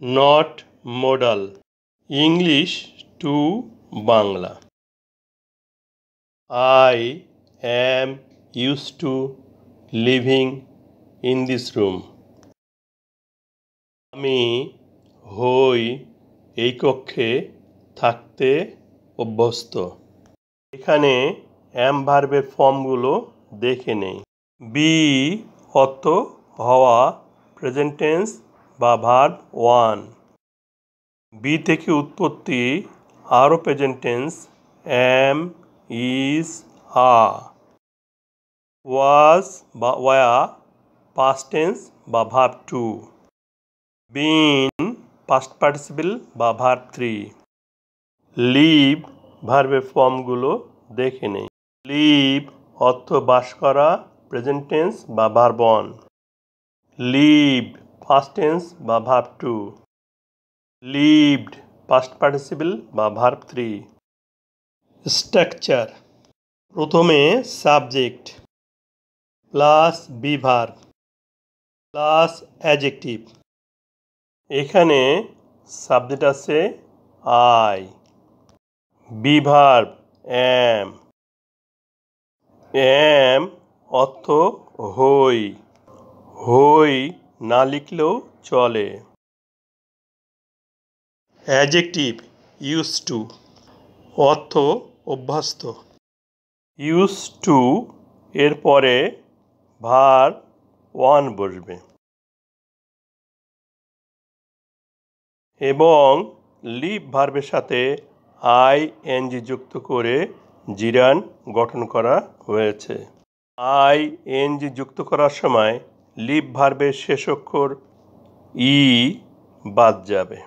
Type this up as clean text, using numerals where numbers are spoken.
not modal. English to Bangla. I am used to living in this room. আমি হই এই কক্ষে থাকতে অভ্যস্ত। এখানে am ভার্বের ফর্মগুলো দেখে নেই। বি অর্থ হওয়া, প্রেজেন্ট টেন্স বা ভার্ব 1। বি থেকে উৎপত্তি আরও present tense am, is, are। was বা were পাস্ট টেন্স বা ভার্ব 2। been পাস্ট পার্টিসিপল বা ভার্ব 3। লিভ ভার্বের ফর্মগুলো দেখে নেই। লিভ অর্থ বাস করা, প্রেজেন্ট টেন্স বা ভার্ব 1। লিভড পাস্ট টেন্স বা ভার্ব 2। লিভড পাস্ট পার্টিসিপল বা ভার্ব 3। স্ট্রাকচার প্রথমে subject plus be verb plus adjective. এখানে সাবজেক্ট আছে I, be verb am, am অর্থ হই, হই না লিখলেও চলে। অ্যাডজেক্টিভ ইউজ টু অর্থ অভ্যস্ত। ইউজ টু এর পরে ভার্ব 1 বসবে এবং লিভ ভার্বের সাথে আইএনজি যুক্ত করে জিরান গঠন করা হয়েছে। আইএনজি যুক্ত করার সময় লিভ ভার্বের শেষ অক্ষর ই বাদ যাবে।